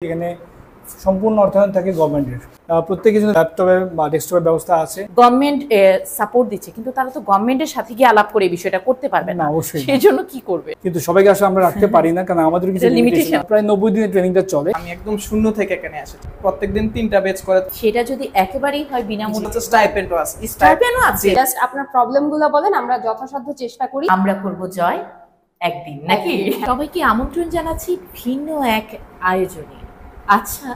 যেখানে সম্পূর্ণ অর্থায়ন থাকে গভর্নমেন্টের। প্রত্যেকের জন্য ল্যাপটপে বা ডেস্কটপের ব্যবস্থা আছে। গভর্নমেন্ট সাপোর্ট দিচ্ছে, কিন্তু তারা তো গভর্নমেন্টের সাথে গিয়ে আলাপ করে এই বিষয়টা করতে পারবে না, অবশ্যই। সেই জন্য কি করবে? কিন্তু সবাইকে আসলে আমরা রাখতে পারি না, কারণ আমাদের কিছু লিমিটেশন। প্রায় 90 দিনের ট্রেনিংটা চলে। আমি একদম শূন্য থেকে এখানে আসি, প্রত্যেকদিন 3টা ব্যাচ করে। সেটা যদি একেবারেই হয় বিনামূল্যে, স্টাইপেন্ডও আছে। স্টাইপেন্ডও আছে। জাস্ট আপনার প্রবলেমগুলো বলেন, আমরা যথাসাধ্য চেষ্টা করি। আমরা করব জয় একদিন, নাকি? সবাইকে আমন্ত্রণ জানাচ্ছি ভিন্ন এক আয়োজনে। আচ্ছা,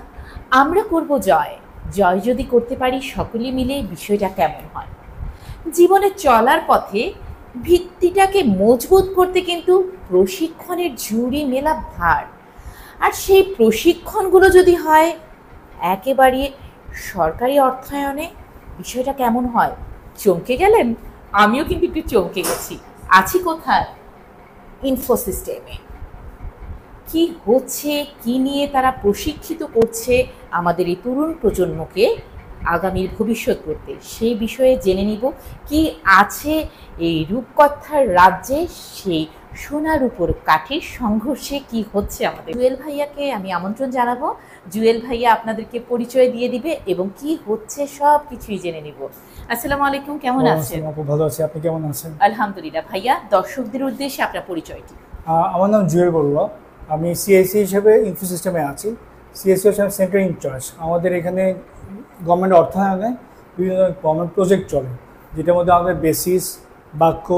আমরা করব জয়। জয় যদি করতে পারি সকলে মিলে, বিষয়টা কেমন হয়? জীবনে চলার পথে ভিত্তিটাকে মজবুত করতে কিন্তু প্রশিক্ষণের ঝুড়ি মেলা ভার। আর সেই প্রশিক্ষণগুলো যদি হয় একেবারে সরকারি অর্থায়নে, বিষয়টা কেমন হয়? চমকে গেলেন? আমিও কিন্তু একটু চমকে গেছি। আছি কোথায়? ইনফোসিস্টেমে। কি হচ্ছে, কি নিয়ে তারা প্রশিক্ষিত করছে আমাদের এই তরুণ প্রজন্মকে আগামীর ভবিষ্যৎ করতে, সেই বিষয়ে জেনে নিব। কি আছে এই রূপকথার রাজ্যে, সেই সোনার উপর কাঠির সংঘর্ষে কি হচ্ছে আমাদের। জুয়েল ভাইয়াকে আমি আমন্ত্রণ জানাবো। জুয়েল ভাইয়া আপনাদেরকে পরিচয় দিয়ে দিবে এবং কি হচ্ছে সব কিছুই জেনে নিব। আসসালামু আলাইকুম, কেমন আছেন? ভালো আছি, আপনি কেমন আছেন? আলহামদুলিল্লাহ। ভাইয়া, দর্শকদের উদ্দেশ্যে আপনার পরিচয়টি। আমার নাম জুয়েল বড়ুয়া, আমি সিআইসি হিসেবে ইনফোসিস্টেমে আছি। সিআইসি হচ্ছে সেন্টার ইনচার্জ। আমাদের এখানে গভর্নমেন্ট অর্থায়নে বিভিন্ন গভর্নমেন্ট প্রজেক্ট চলে, যেটার মধ্যে আমাদের বেসিস, বাক্য,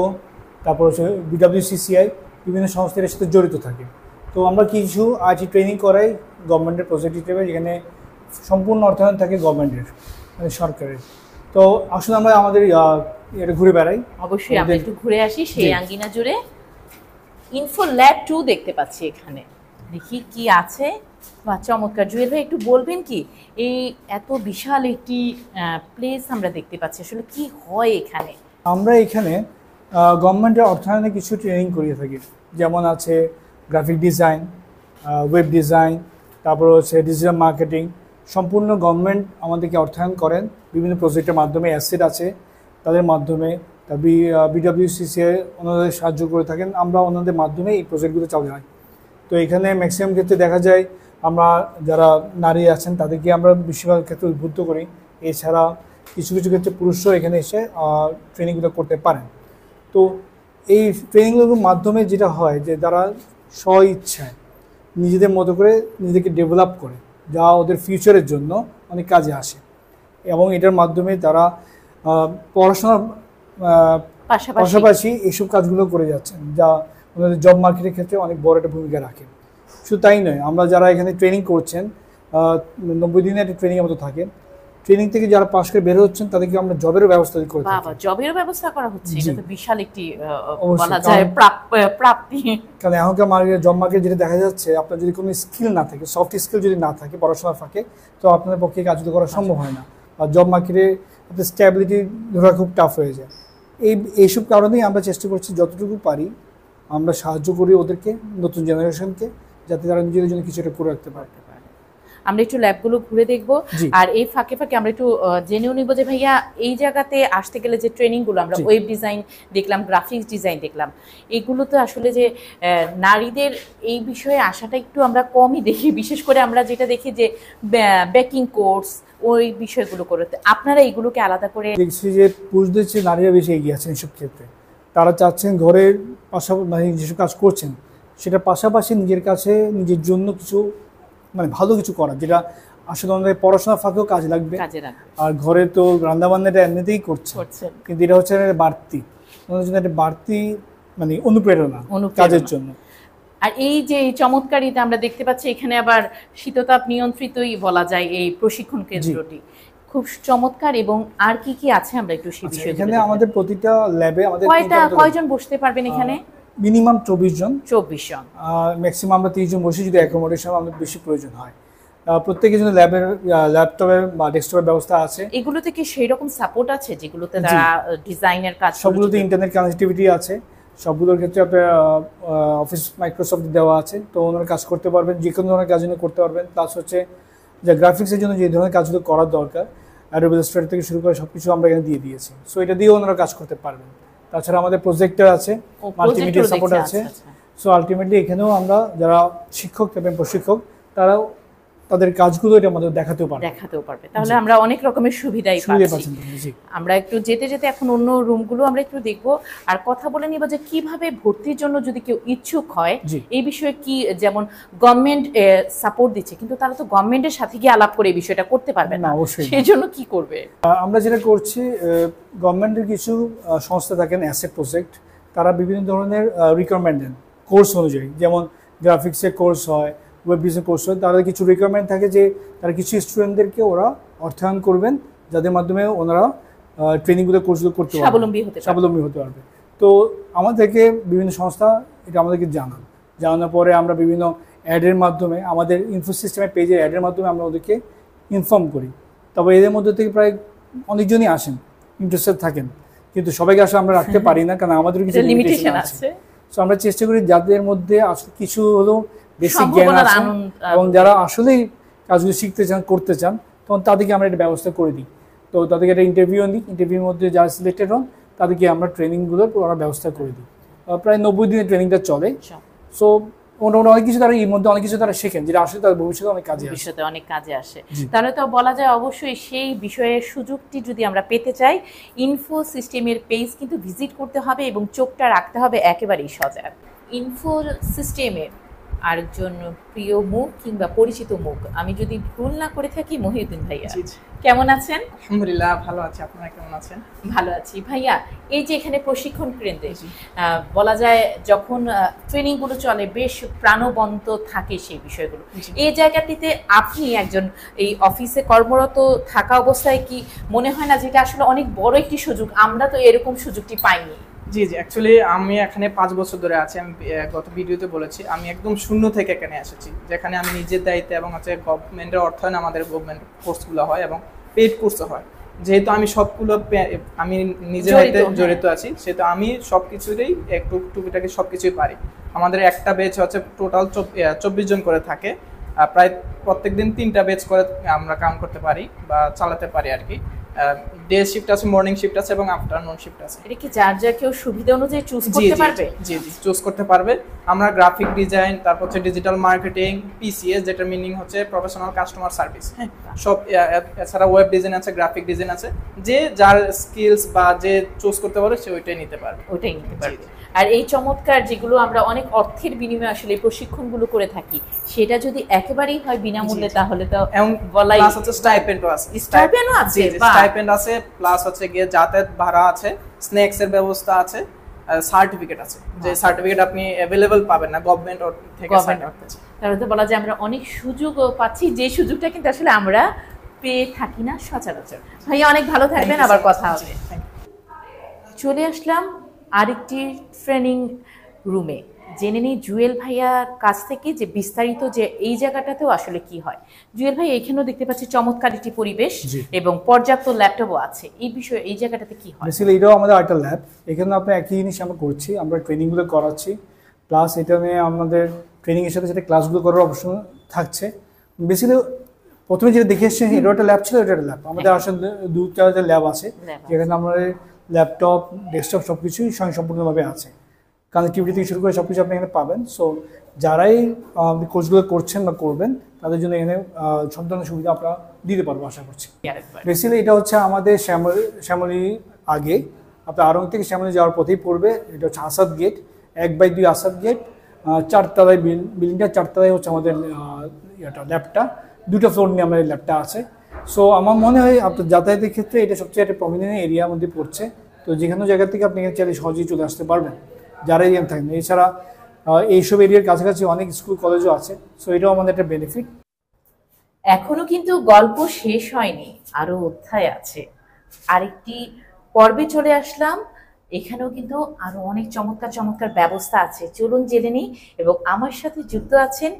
তারপর হচ্ছে বিডব্লিউসিসিআই, বিভিন্ন সংস্থার সাথে জড়িত থাকে। তো আমরা কিছু আইটি ট্রেনিং করাই গভর্নমেন্টের প্রজেক্ট হিসেবে, যেখানে সম্পূর্ণ অর্থায়ন থাকে গভর্নমেন্টের, মানে সরকারের। তো আসলে আমরা আমাদের এটা ঘুরে বেড়াই। অবশ্যই আমরা একটু ঘুরে আসি সেই আঙ্গিনা জুড়ে। ইনফো ল্যাব 2 দেখতে পাচ্ছি এখানে, দেখি কি আছে। বা চমৎকার। জুয়েল ভাই, একটু বলবেন কি, এই এত বিশাল একটি প্লেস আমরা দেখতে পাচ্ছি, আসলে কি হয় এখানে? আমরা এখানে গভর্নমেন্টের অর্থায়নে কিছু ট্রেনিং করিয়ে থাকি, যেমন আছে গ্রাফিক ডিজাইন, ওয়েব ডিজাইন, তারপর হচ্ছে ডিজিটাল মার্কেটিং। সম্পূর্ণ গভর্নমেন্ট আমাদেরকে অর্থায়ন করেন বিভিন্ন প্রজেক্টের মাধ্যমে। অ্যাসেট আছে তাদের মাধ্যমে, বিডব্লিউসিসিআই ওনাদের সাহায্য করে থাকেন, আমরা ওনাদের মাধ্যমে এই প্রজেক্টগুলো চালু হয়। তো এখানে ম্যাক্সিমাম ক্ষেত্রে দেখা যায় আমরা যারা নারী আছেন তাদেরকে আমরা বেশিরভাগ ক্ষেত্রে উদ্বুদ্ধ করি। এছাড়া কিছু কিছু ক্ষেত্রে পুরুষরাও এখানে এসে ট্রেনিংগুলো করতে পারেন। তো এই ট্রেনিংগুলোর মাধ্যমে যেটা হয় যে তারা স্ব ইচ্ছায় নিজেদের মতো করে নিজেদেরকে ডেভেলপ করে, যা ওদের ফিউচারের জন্য অনেক কাজে আসে। এবং এটার মাধ্যমে তারা পড়াশোনার পাশাপাশি এইসব কাজগুলো করে যাচ্ছেন, যা ওনাদের জব মার্কেটের ক্ষেত্রে অনেক বড় একটা ভূমিকা রাখে। শুধু তাই নয়, আমরা যারা এখানে ট্রেনিং করছেন 90 দিনের একটা ট্রেনিং মতো থাকে। ট্রেনিং থেকে যারা পাশ করে বের হচ্ছেন তাদেরকে আমরা জবেরও ব্যবস্থা করে থাকি। বাবা, জবেরও ব্যবস্থা করা হচ্ছে, এটা তো বিশাল একটি বলা যায় প্রাপ্তি। কারণ এখনকার মার্কেট, জব মার্কেট যেটা দেখা যাচ্ছে, আপনার যদি কোনো স্কিল না থাকে, সফট স্কিল যদি না থাকে পড়াশোনার ফাঁকে, তো আপনাদের পক্ষে কাজগুলো করা সম্ভব হয় না। আর জব মার্কেটে আপনার স্ট্যাবিলিটি ধরা খুব টাফ হয়ে যায়। এইসব কারণেই আমরা চেষ্টা করছি যতটুকু পারি আমরা সাহায্য করি ওদেরকে, নতুন জেনারেশনকে, যাতে তারা নিজেদের জন্য কিছু একটা করে রাখতে পারে। আমরা একটু ল্যাবগুলো ঘুরে দেখব, আর এই ফাঁকে ফাঁকে আমরা একটু জেনেও নিব যে ভাইয়া এই জায়গাতে আসতে গেলে যে ট্রেনিংগুলো আমরা ওয়েব ডিজাইন দেখলাম, গ্রাফিক্স ডিজাইন দেখলাম, এগুলো তো আসলে যে নারীদের এই বিষয়ে আসাটা একটু আমরা কমই দেখি। বিশেষ করে আমরা যেটা দেখি যে বেকিং কোর্স, ওই বিষয়গুলো করতে, আপনারা এগুলোকে আলাদা করে দেখছি যে পুরুষদের চেয়ে নারীরা বেশি এগিয়ে আছেন এইসব ক্ষেত্রে। তারা চাচ্ছেন ঘরের পাশাপাশি, মানে যেসব কাজ করছেন সেটার পাশাপাশি নিজের কাছে নিজের জন্য কিছু, মানে ভালো কিছু করা, যেটা আসলে আমাদের পড়াশোনার ফাঁকেও কাজে লাগবে। আর ঘরে তো রান্নাবান্নাটা এমনিতেই করছে, কিন্তু এটা হচ্ছে বাড়তি, ওনাদের জন্য একটা বাড়তি মানে অনুপ্রেরণা কাজের জন্য। আর এই যে চমৎকারিতা আমরা দেখতে পাচ্ছি এখানে, আবার শীততাপ নিয়ন্ত্রিতই বলা যায় এই প্রশিক্ষণ কেন্দ্রটি, খুব চমৎকার। এবং আর কি কি আছে আমরা একটু সেই বিষয়ে। এখানে আমাদের প্রতিটা ল্যাবে আমাদের কয়জন বসতে পারবেন এখানে? মিনিমাম 24 জন। ম্যাক্সিমাম আমরা 30 জন বসি, যদি অ্যাকোমোডেশন আমাদের বেশি প্রয়োজন হয়। প্রত্যেকের জন্য ল্যাপটপের বা ডেস্কটপের ব্যবস্থা আছে। এগুলোতে কি সেই রকম সাপোর্ট আছে যেগুলোতে তারা ডিজাইনের কাজ? সবগুলোতে ইন্টারনেট কানেক্টিভিটি আছে, সবগুলোর ক্ষেত্রে আপনার অফিস মাইক্রোসফট দেওয়া আছে, তো ওনারা কাজ করতে পারবেন, যে কোনো ধরনের কাজ করতে পারবেন। প্লাস হচ্ছে যে গ্রাফিক্সের জন্য যে ধরনের কাজগুলো করার দরকার, অ্যাডোবি ইলাস্ট্রেটর থেকে শুরু করে সব কিছু আমরা এখানে দিয়ে দিয়েছি। সো এটা দিয়েও ওনারা কাজ করতে পারবেন। তাছাড়া আমাদের প্রজেক্টর আছে, মাল্টিমিডিয়া সাপোর্ট আছে। সো আলটিমেটলি এখানেও আমরা যারা শিক্ষক এবং প্রশিক্ষক, তারাও তাদের কাজগুলো এটা আমাদের দেখাতেও পারবে। তাহলে আমরা অনেক রকমের সুবিধাই পাচ্ছি। আমরা একটু যেতে যেতে এখন অন্য রুমগুলো আমরা একটু দেখবো আর কথা বলে নিব যে কিভাবে ভর্তির জন্য যদি কেউ ইচ্ছুক হয় এই বিষয়ে কি, যেমন গভর্নমেন্ট সাপোর্ট দিচ্ছে কিন্তু তারা তো গভর্নমেন্টের সাথে গিয়ে আলাপ করে এই বিষয়টা করতে পারবে না, সেই জন্য কি করবে? আমরা যেটা করছি, গভর্নমেন্টের কিছু সংস্থা থাকেন অ্যাসেট প্রজেক্ট, তারা বিভিন্ন ধরনের রিকোয়ারমেন্ট দেন কোর্স অনুযায়ী, যেমন গ্রাফিক্সের কোর্স হয়, ওয়েব ডিজাইন কোর্স হয়, তাদের কিছু রিকোয়ারমেন্ট থাকে যে তারা কিছু স্টুডেন্টদেরকে ওরা অর্থায়ন করবেন যাদের মাধ্যমে ওনারা ট্রেনিংগুলো কোর্সগুলো করতে পারবে, স্বাবলম্বী হতে পারবে। তো আমাদেরকে বিভিন্ন সংস্থা এটা আমাদেরকে জানানোর পরে আমরা বিভিন্ন অ্যাডের মাধ্যমে, আমাদের ইনফো সিস্টেমের পেজে অ্যাডের মাধ্যমে আমরা ওদেরকে ইনফর্ম করি। তবে এদের মধ্যে থেকে প্রায় অনেকজনই আসেন, ইন্টারেস্টেড থাকেন, কিন্তু সবাইকে আসলে আমরা রাখতে পারি না, কারণ আমাদের কিছু লিমিটেশন আছে। সো আমরা চেষ্টা করি যাদের মধ্যে আসলে কিছু হলেও বেসিক জ্ঞান আছে এবং যারা আসলেই কাজগুলো শিখতে চান, করতে চান, তখন তাদেরকে আমরা এটা ব্যবস্থা করে দিই। তো তাদেরকে একটা ইন্টারভিউ নিই, ইন্টারভিউর মধ্যে যারা সিলেক্টেড হন তাদেরকে আমরা ট্রেনিংগুলোর ওরা ব্যবস্থা করে দিই। প্রায় 90 দিনের ট্রেনিংটা চলে। সো অনেক কিছু তারা এর মধ্যে অনেক কিছু তারা শেখেন যেটা আসলে তার ভবিষ্যতে অনেক কাজে আসে। তাহলে তো বলা যায় অবশ্যই সেই বিষয়ের সুযোগটি যদি আমরা পেতে চাই, ইনফো সিস্টেমের পেজ কিন্তু ভিজিট করতে হবে এবং চোখটা রাখতে হবে একেবারেই সজাগ। ইনফো সিস্টেমের আরেকজন প্রিয় মুখ কিংবা পরিচিত মুখ, আমি যদি ভুল না করে থাকি, মহিউদ্দিন ভাইয়া, কেমন আছেন? আলহামদুলিল্লাহ ভালো আছি, আপনারা কেমন আছেন? ভালো আছি ভাইয়া। এই যে এখানে প্রশিক্ষণ কেন্দ্রে বলা যায় যখন ট্রেনিংগুলো চলে বেশ প্রাণবন্ত থাকে সেই বিষয়গুলো, এই জায়গাটিতে আপনি একজন এই অফিসে কর্মরত থাকা অবস্থায় কি মনে হয় না যেটা আসলে অনেক বড় একটি সুযোগ? আমরা তো এরকম সুযোগটি পাইনি। জি অ্যাকচুয়ালি আমি এখানে 5 বছর ধরে আছি। আমি গত ভিডিওতে বলেছি আমি একদম শূন্য থেকে এখানে এসেছি, যেখানে আমি নিজের দায়িত্বে এবং গভর্নমেন্টের অর্থায়নে আমাদের গভর্নমেন্ট কোর্সগুলো হয় এবং পেইড কোর্সও হয়। যেহেতু আমি সবগুলো আমি নিজের হাতে জড়িত আছি, সেহেতু আমি সবকিছুরই একটু টুকিটাকি সবকিছুই পারি। আমাদের একটা ব্যাচ হচ্ছে টোটাল 24 জন করে থাকে, প্রায় প্রত্যেকদিন 3টা ব্যাচ করে আমরা কাউন্ট করতে পারি বা চালাতে পারি আর কি। ডে শিফট আছে, মর্নিং শিফট আছে এবং আফটারনুন শিফট আছে। এটা কি যার যা কেউ সুবিধা অনুযায়ী চুজ করতে পারবে? জি চুজ করতে পারবে। আমরা গ্রাফিক ডিজাইন, তারপর হচ্ছে ডিজিটাল মার্কেটিং, পিসিএস যেটা মিনিং হচ্ছে প্রফেশনাল কাস্টমার সার্ভিস, হ্যাঁ সব, এছাড়া ওয়েব ডিজাইন আছে, গ্রাফিক ডিজাইন আছে। যে যার স্কিলস বা যে চুজ করতে পারে সে ওইটাই নিতে পারবে। আর এই চমৎকার যেগুলো আমরা অনেক অর্থের বিনিময়ে আসলে এই প্রশিক্ষণগুলো করে থাকি, সেটা যদি একেবারেই হয় বিনামূল্যে, তাহলে তো বলাই। প্লাস হচ্ছে স্টাইপেন্ডও আছে, স্টাইপেন্ড আছে, প্লাস হচ্ছে গিয়ে যাতায়াত ভাড়া আছে, স্ন্যাক্স এর ব্যবস্থা আছে, সার্টিফিকেট আছে, যে সার্টিফিকেট আপনি अवेलेबल পাবেন না গভর্নমেন্ট থেকে। তাহলে তো বলা যায় আমরা অনেক সুযোগও পাচ্ছি, যে সুযোগটা কিন্তু আসলে আমরা পেয়ে থাকি না সচরাচর। ভাইয়া অনেক ভালো থাকবেন, আবার কথা হবে। চলে আসলাম আরেকটি ট্রেনিং রুমে, জেনে নিই জুয়েল ভাইয়ার কাছ থেকে যে বিস্তারিত যে এই জায়গাটাতেও আসলে কি হয়। জুয়েল ভাই, এখানেও দেখতে পাচ্ছি চমৎকার একটি পরিবেশ এবং পর্যাপ্ত ল্যাপটপও আছে, এই বিষয়ে এই জায়গাটাতে কি হয়? বেসিক্যালি এটাও আমাদের একটা ল্যাব, এখানে আমরা একই জিনিস আমরা করছি, আমরা ট্রেনিংগুলো করাচ্ছি, প্লাস এটা নিয়ে আমাদের ট্রেনিংয়ের সাথে সাথে ক্লাসগুলো করার অপশন থাকছে। বেসিক্যালি প্রথমে যেটা দেখে এসেছি এটা একটা ল্যাব ছিল, এটা একটা ল্যাব। আমাদের আসলে 2-4টা ল্যাব আছে, যেখানে আমাদের ল্যাপটপ, ডেস্কটপ সব কিছুই সম্পূর্ণভাবে আছে। কানেক্টিভিটি থেকে শুরু করে সব কিছু আপনি এখানে পাবেন। সো যারাই কোর্সগুলো করছেন বা করবেন তাদের জন্য এখানে সব ধরনের সুবিধা আমরা দিতে পারবো আশা করছি। বেসিক্যালি এটা হচ্ছে আমাদের শ্যামলী আগে, আপনার আরং থেকে শ্যামলী যাওয়ার পথেই পড়বে। এটা হচ্ছে আসাদ গেট, 1/2 আসাদ গেট, 4 তলায় বিল্ডিংটা, 4 তলায় হচ্ছে আমাদের ল্যাবটা। 2টা ফ্লোর নিয়ে আমাদের ল্যাবটা আছে। সো আমার মনে হয় আপনার যাতায়াতের ক্ষেত্রে এটা সবচেয়ে একটা প্রমিনেন্ট এরিয়ার মধ্যে পড়ছে। তো যে কোনো জায়গা থেকে আপনি এখানে চাইলে সহজেই চলে আসতে পারবেন যারা এরিয়া থাকেন। এছাড়া এইসব এরিয়ার কাছাকাছি অনেক স্কুল কলেজও আছে, সো এটাও আমাদের একটা বেনিফিট। এখনো কিন্তু গল্প শেষ হয়নি, আরো অধ্যায় আছে। আরেকটি পর্বে চলে আসলাম, এখানেও কিন্তু আরো অনেক চমৎকার চমৎকার ব্যবস্থা আছে, চলুন জেনে নিই। এবং আমার সাথে যুক্ত আছেন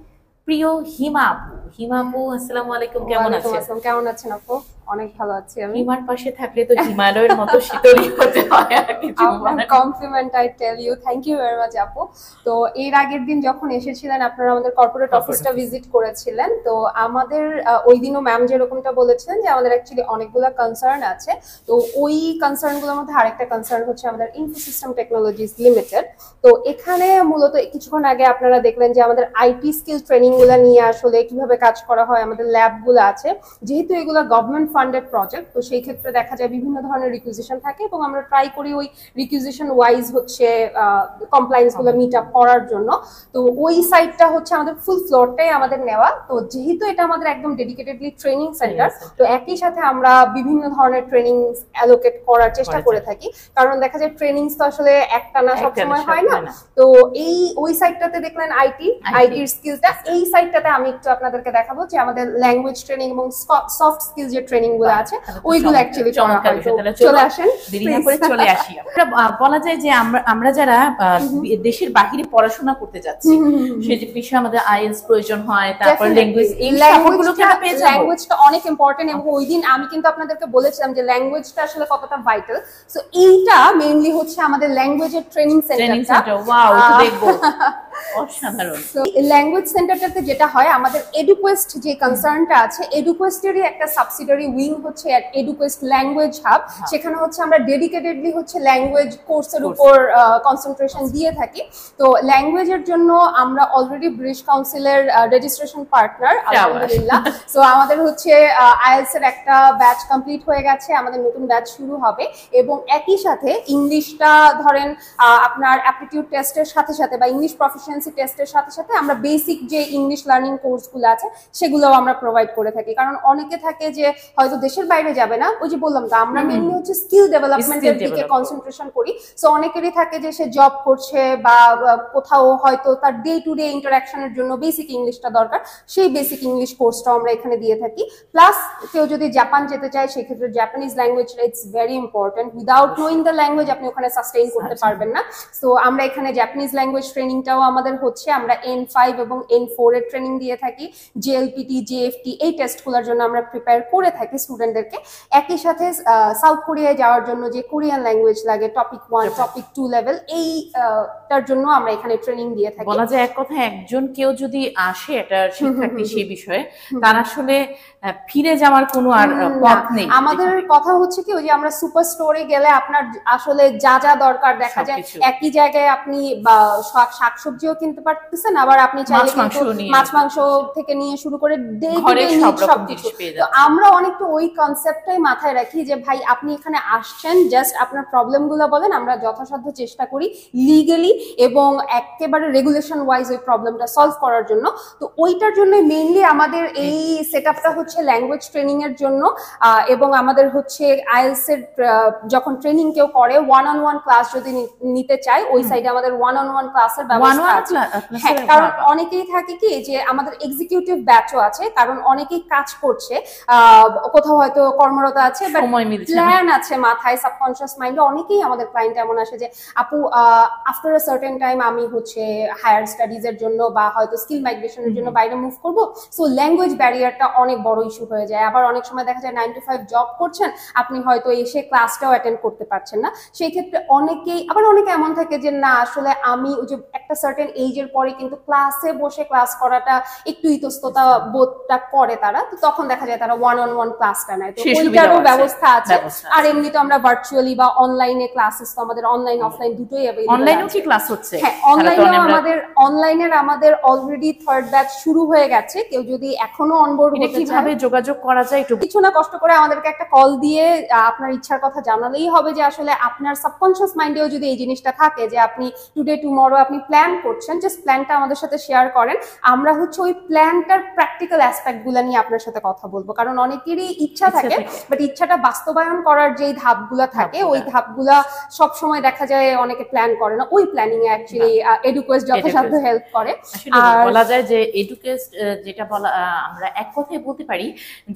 প্রিয় হিমা আপু। হিমা আপু, আসসালামু আলাইকুম, কেমন আছেন? কেমন আছেন আপু? অনেক ভালো আছি আমি। হিমার পাশে থাকলে তো হিমালয়ের মতো শীতলই হতে হয় আর কিছু। আপনার compliment I tell you, thank you very much আপু। তো এর আগের দিন যখন এসেছিলেন আপনারা আমাদের কর্পোরেট অফিসটা ভিজিট করেছিলেন, তো আমাদের ওই দিনও ম্যাম যেরকমটা বলেছিলেন যে আমাদের অ্যাকচুয়ালি অনেকগুলো কনসার্ন আছে। তো ওই কনসার্নগুলোর মধ্যে আরেকটা কনসার্ন হচ্ছে আমাদের ইনফোসিস্টেম টেকনোলজিস লিমিটেড। তো এখানে মূলত কিছুক্ষণ আগে আপনারা দেখলেন যে আমাদের আইটি স্কিল ট্রেনিং গুলা নিয়ে আসলে কিভাবে কাজ করা হয়, আমাদের ল্যাবগুলো আছে। যেহেতু এগুলো গভর্নমেন্ট ফান্ডেড প্রজেক্ট, তো সেই ক্ষেত্রে দেখা যায় বিভিন্ন ধরনের রিকুইজিশন থাকে এবং আমরা ট্রাই করি ওই রিকুইজিশন ওয়াইজ হচ্ছে কমপ্লায়েন্স গুলো মিট আপ করার জন্য। তো ওই সাইটটা হচ্ছে আমাদের ফুল ফ্লোরটাই আমাদের নেওয়া। তো যেহেতু এটা আমাদের একদম ডেডিকেটেডলি ট্রেনিং সেন্টার, তো একই সাথে আমরা বিভিন্ন ধরনের ট্রেনিং অ্যালোকেট করার চেষ্টা করে থাকি, কারণ দেখা যায় ট্রেনিং তো আসলে একটা না সবসময় হয় না। তো ওই সাইটটাতে দেখলেন আইটির স্কিলটা, এই সাইটটাতে আমি একটু আপনাদেরকে দেখাবো যে আমাদের ল্যাঙ্গুয়েজ ট্রেনিং এবং সফট স্কিল যে ট্রেনিং গুলো আছে ওইগুলো অ্যাকচুয়ালি করা হয়। চলে আসেন, দেরি না করে চলে আসি। বলা যায় যে আমরা যারা দেশের বাহিরে পড়াশোনা করতে যাচ্ছি, সেই যে বিষয়ে আমাদের আইএলটিএস প্রয়োজন হয়, তারপর ল্যাঙ্গুয়েজ, এই সবগুলো কি আমরা পেয়ে যাব? ল্যাঙ্গুয়েজটা অনেক ইম্পর্টেন্ট এবং ওইদিন আমি কিন্তু আপনাদেরকে বলেছিলাম যে ল্যাঙ্গুয়েজটা আসলে কতটা ভাইটাল। সো এইটা মেইনলি হচ্ছে আমাদের ল্যাঙ্গুয়েজের ট্রেনিং সেন্টারটা। ওয়াও, দেখবো অসাধারণ। সো ল্যাঙ্গুয়েজ সেন্টারটাতে যেটা হয়, আমাদের এডুকোয়েস্ট যে কনসার্নটা আছে, এডুকোয়েস্টেরই একটা সাবসিডিয়ারি উইং হচ্ছে এডুকোয়েস্ট ল্যাঙ্গুয়েজ হাব। সেখানে হচ্ছে আমরা ডেডিকেটেডলি হচ্ছে ল্যাঙ্গুয়েজ কোর্সের উপর কনসেন্ট্রেশন দিয়ে থাকি। তো ল্যাঙ্গুয়েজের জন্য আমরা অলরেডি ব্রিটিশ কাউন্সিলের রেজিস্ট্রেশন পার্টনার, আলহামদুলিল্লাহ। সো আমাদের হচ্ছে আইএলটিএস এর একটা ব্যাচ কমপ্লিট হয়ে গেছে, আমাদের নতুন ব্যাচ শুরু হবে। এবং একই সাথে ইংলিশটা ধরেন আপনার অ্যাপটিটিউড টেস্টের সাথে সাথে বা ইংলিশ প্রফিসিয়েন্সি টেস্টের সাথে সাথে আমরা বেসিক যে ইংলিশ লার্নিং কোর্সগুলো আছে সেগুলোও আমরা প্রোভাইড করে থাকি। কারণ অনেকে থাকে যে হয়তো দেশের বাইরে যাবে না, ওই যে বললাম তো আমরা মেইনলি হচ্ছে স্কিল ডেভেলপমেন্টের দিকে কনসেন্ট্রেশন করি। সো অনেকেরই থাকে যে সে জব করছে বা কোথাও হয়তো তার ডে টু ডে ইন্টারাকশনের জন্য বেসিক ইংলিশটা দরকার, সেই বেসিক ইংলিশ কোর্সটাও আমরা এখানে দিয়ে থাকি। প্লাস কেউ যদি জাপান যেতে চায় সেক্ষেত্রে জাপানিজ ল্যাঙ্গুয়েজটা it's very important. Without knowing the language আপনি ওখানে সাস্টেইন করতে পারবেন না। সো আমরা এখানে জাপানিজ ল্যাঙ্গুয়েজ ট্রেনিংটাও আমাদের হচ্ছে, আমরা N5 এবং N4 এর ট্রেনিং দিয়ে থাকি। জেএলপিটি, জেএফটি এই টেস্টগুলোর জন্য আমরা প্রিপেয়ার করে থাকি স্টুডেন্টদেরকে। একই সাথে সাউথ কোরিয়ায় যাওয়ার জন্য যে কোরিয়ান ল্যাঙ্গুয়েজ লাগে টপিক 1, টপিক 2 লেভেল, এইটার জন্য আমরা এখানে ট্রেনিং দিয়ে থাকি। বলা যায় এক কথা, একজন কেউ যদি আসে এটা শিক্ষার্থী সেই বিষয়ে, তার আসলে ফিরে যাওয়ার কোনো আর পথ নেই। আমাদের কথা হচ্ছে কি, ওই যে আমরা সুপার স্টোরে গেলে আপনার আসলে যা যা দরকার দেখা যায় একই জায়গায় আপনি শাকসবজিও কিনতে পারতেছেন, আবার আপনি চাইলে মাছ মাংস থেকে নিয়ে শুরু করে সবকিছু। তো আমরা অনেকটা ওই কনসেপ্টটাই মাথায় রাখি যে ভাই আপনি এখানে আসছেন, জাস্ট আপনার প্রবলেম গুলো বলেন, আমরা যথাসাধ্য চেষ্টা করি লিগালি এবং একেবারে রেগুলেশন ওয়াইজ ওই প্রবলেমটা সলভ করার জন্য। তো ওইটার জন্য মেইনলি আমাদের এই সেটআপটা হচ্ছে ল্যাঙ্গুয়েজ ট্রেনিং এর জন্য। এবং আমাদের হচ্ছে আইএলটিএস এর যখন ট্রেনিং কেউ করে, ওয়ান অন ওয়ান ক্লাস যদি নিতে চায়, ওই সাইডে আমাদের ওয়ান অন ওয়ান ক্লাসের ব্যবস্থা আছে। হ্যাঁ, কারণ অনেকেই থাকে কি যে আমাদের এক্সিকিউটিভ ব্যাচও আছে, কারণ অনেকেই কাজ করছে, কোথাও হয়তো কর্মরত আছে, প্ল্যান আছে মাথায়, সাবকনশিয়াস মাইন্ডে। অনেকেই আমাদের ক্লায়েন্ট এমন আসে যে আপু আফটার আ সার্টেন টাইম আমি হচ্ছে হায়ার স্টাডিজ এর জন্য বা হয়তো স্কিল মাইগ্রেশনের জন্য বাইরে মুভ করব। সো ল্যাঙ্গুয়েজ ব্যারিয়ারটা অনেক বড় ইস্যু হয়ে যায়। আবার অনেক সময় দেখা যায় 9 to 5 জব করছেন, আপনি হয়তো এসে ক্লাসটাও অ্যাটেন্ড করতে পারছেন না। সেই ক্ষেত্রে অনেকে এমন থাকে যে না আসলে আমি ওই যে একটা সার্টেন এজের পরে কিন্তু ক্লাসে বসে ক্লাস করাটা একটু ইতস্ততা বোধটা করে তারা, তো তখন দেখা যায় তারা ওয়ান অন ওয়ান ক্লাসটা নেয়। তো ওইটারও ব্যবস্থা আছে। আর এমনি তো আমরা ভার্চুয়ালি বা অনলাইনে ক্লাসেস, তো আমাদের অনলাইন অফলাইন দুটোই অ্যাভেলেবল। অনলাইনেও কি ক্লাস হচ্ছে? হ্যাঁ, অনলাইনের আমাদের অলরেডি থার্ড ব্যাচ শুরু হয়ে গেছে। কেউ যদি এখনো অনবোর্ড হতে চায়, কিভাবে যোগাযোগ করা যায়? একটু কিছু না কষ্ট করে আমাদেরকে একটা কল দিয়ে আপনার ইচ্ছার কথা জানালেই হবে যে আসলে আপনার সাবকনশিয়াস মাইন্ডেও যদি এই জিনিসটা থাকে যে আপনি টুডে টুমরো আপনি প্ল্যান করছেন, জাস্ট প্ল্যানটা আমাদের সাথে শেয়ার করেন। আমরা হচ্ছে ওই প্ল্যানটার প্র্যাকটিক্যাল অ্যাসপেক্ট গুলো নিয়ে আপনার সাথে কথা বলবো। কারণ অনেকেরই ইচ্ছা থাকে, বাট ইচ্ছাটা বাস্তবায়ন করার যেই ধাপগুলা থাকে ওই ধাপগুলা সবসময় দেখা যায় অনেকে প্ল্যান করে না। ওই প্ল্যানিং এ অ্যাকচুয়ালি এডুকোয়েস্ট যথাসাধ্য হেল্প করে। আর বলা যায় যে এডুকেস্ট যেটা বলা, আমরা এক কথায় বলতে পারি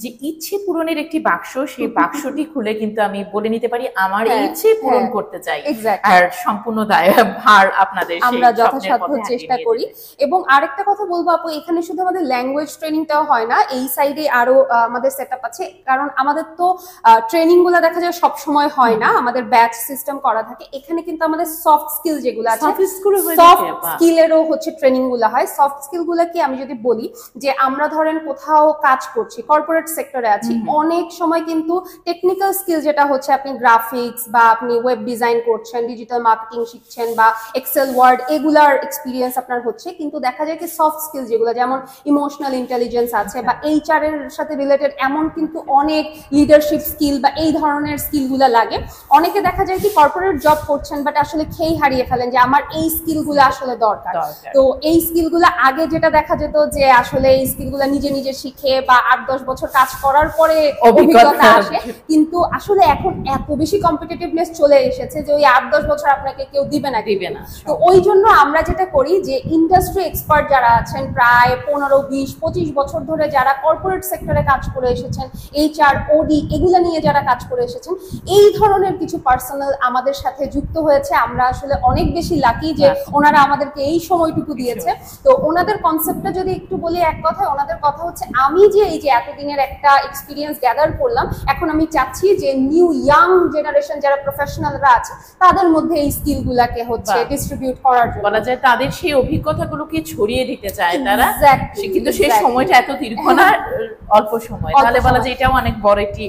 যে ইচ্ছে পূরণের একটি বাক্স, সেই বাক্সটি খুলে কিন্তু আমি বলে নিতে পারি আমার ইচ্ছে পূরণ করতে চাই, আর সম্পূর্ণ ভার আপনাদের, আমরা যথাসাধ্য চেষ্টা করি। এবং আরেকটা কথা বলবো আপু, এখানে শুধু আমাদের ল্যাঙ্গুয়েজ ট্রেনিংটাও হয় না, এই সাইডে আরো আমাদের সেটআপ আছে হচ্ছে কারণ আমাদের তো ট্রেনিং গুলো দেখা যায় সব সময় হয় না, আমাদের ব্যাচ সিস্টেম করা থাকে। এখানে কিন্তু আমাদের সফট স্কিল যেগুলো আছে, সফট স্কিলেরও হচ্ছে ট্রেনিং গুলো হয়। সফট স্কিল গুলো কি আমি যদি বলি যে আমরা ধরেন কোথাও কাজ করছি, কর্পোরেট সেক্টরে আছি, অনেক সময় কিন্তু টেকনিক্যাল স্কিল যেটা হচ্ছে আপনি গ্রাফিক্স বা আপনি ওয়েব ডিজাইন করছেন, ডিজিটাল মার্কেটিং শিখছেন বা এক্সেল ওয়ার্ড এগুলার এক্সপিরিয়েন্স আপনার হচ্ছে, কিন্তু দেখা যায় কি সফট স্কিল যেগুলো যেমন ইমোশনাল ইন্টেলিজেন্স আছে বা এইচআর এর সাথে রিলেটেড এমন কিন্তু অনেক লিডারশিপ স্কিল বা এই ধরনের স্কিলগুলো লাগে। অনেকে দেখা যায় কি কর্পোরেট জব করছেন বাট আসলে খেই হারিয়ে ফেলেন যে আমার এই স্কিলগুলো আসলে দরকার। তো এই স্কিলগুলো আগে যেটা দেখা যেত যে আসলে এই স্কিলগুলো নিজে নিজে শিখে বা 8-10 বছর কাজ করার পরে অভিজ্ঞতা আসে, কিন্তু আসলে এখন এত বেশি কম্পিটিটিভনেস চলে এসেছে যে ওই 8-10 বছর আপনাকে কেউ দিবে না। তো ওই জন্য আমরা যেটা করি যে ইন্ডাস্ট্রি এক্সপার্ট যারা আছেন প্রায় 15-20-25 বছর ধরে যারা কর্পোরেট সেক্টরে কাজ করে এসেছেন, এইচআর ওডি এগুলো নিয়ে যারা কাজ করে এসেছেন, এই ধরনের কিছু পার্সোনাল আমাদের সাথে যুক্ত হয়েছে। আমরা আসলে অনেক বেশি লাকি যে ওনারা আমাদেরকে এই সময়টুকু দিয়েছে। তো ওনাদের কনসেপ্টটা যদি একটু বলি এক কথায়, ওনাদের কথা হচ্ছে আমি যে এই যে এতদিনের একটা এক্সপিরিয়েন্স গ্যাদার করলাম, এখন আমি চাচ্ছি যে নিউ ইয়াং জেনারেশন যারা প্রফেশনালরা আছে তাদের মধ্যে এই স্কিলগুলোকে হচ্ছে ডিস্ট্রিবিউট করার জন্য, বলা যায় তাদের সেই অভিজ্ঞতাগুলোকে ছড়িয়ে দিতে চায় তারা। কিন্তু সেই সময়টা এত দীর্ঘ না, অল্প সময়, তাহলে বলা যায় এটাও অনেক বড় একটি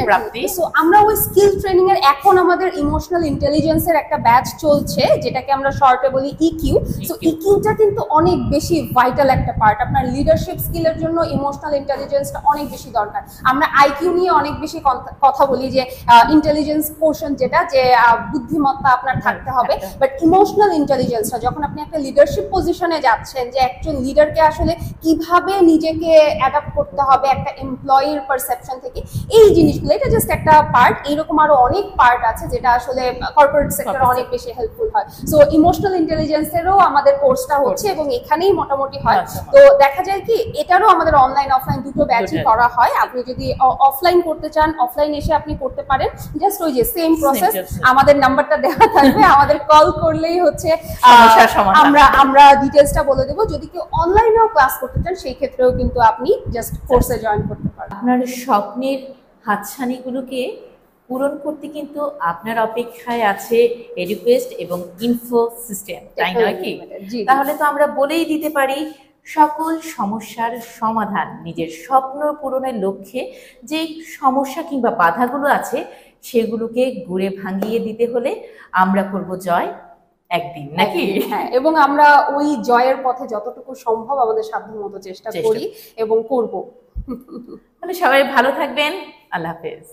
প্রাপ্তি। সো আমরা ওই স্কিল ট্রেনিং এর এখন আমাদের ইমোশনাল ইন্টেলিজেন্স এর একটা ব্যাচ চলছে যেটাকে আমরা শর্টে বলি ইকিউ। সো ইকিউটা কিন্তু অনেক বেশি ভাইটাল একটা পার্ট। আপনার লিডারশিপ স্কিলের জন্য ইমোশনাল ইন্টেলিজেন্সটা অনেক বেশি দরকার। আমরা আইকিউ নিয়ে অনেক বেশি কথা বলি যে ইন্টেলিজেন্স পোর্শন যেটা, যে বুদ্ধিমত্তা আপনার থাকতে হবে, বাট ইমোশনাল ইন্টেলিজেন্সটা যখন আপনি একটা লিডারশিপ পজিশনে যাচ্ছেন, যে একজন লিডারকে আসলে কিভাবে নিজেকে অ্যাডাপ্ট করতে হবে একটা এমপ্লয়ির পারসেপশন থেকে, এই জিনিসগুলো এটা জাস্ট একটা পার্ট। এইরকম আরো অনেক পার্ট আছে যেটা আসলে কর্পোরেট সেক্টরে অনেক বেশি হেল্পফুল হয়। সো ইমোশনাল ইন্টেলিজেন্সেরও আমাদের কোর্সটা হচ্ছে এবং এখানেই মোটামুটি হয়। তো দেখা যায় কি এটারও আমাদের অনলাইন অফলাইন দুটো ব্যাচই করা হয়। আপনি যদি অফলাইন করতে চান, অফলাইন এসে আপনি করতে পারেন, জাস্ট ওই যে সেম প্রসেস, আমাদের নাম্বারটা দেওয়া থাকবে, আমাদের কল করলেই হচ্ছে আমরা ডিটেইলসটা বলে দেবো। যদি কেউ অনলাইনেও ক্লাস করতে চান সেই ক্ষেত্রেও কিন্তু আপনি জাস্ট কোর্সে জয়েন করতে পারেন। আপনার স্বপ্নের হাতছানিগুলোকে পূরণ করতে কিন্তু আপনার অপেক্ষায় আছে এডুকেস্ট এবং ইনফো সিস্টেম, তাই নয় কি? তাহলে তো আমরা বলেই দিতে পারি সকল সমস্যার সমাধান নিজের স্বপ্ন পূরণের লক্ষ্যে যে সমস্যা কিংবা বাধাগুলো আছে সেগুলোকে ঘুরে ভাঙিয়ে দিতে হলে আমরা করব জয় একদিন, নাকি? হ্যাঁ, এবং আমরা ওই জয়ের পথে যতটুকু সম্ভব আমাদের সাধ্যমতো চেষ্টা করি এবং করব। মানে সবাই ভালো থাকবেন, আল্লাহ হাফেজ।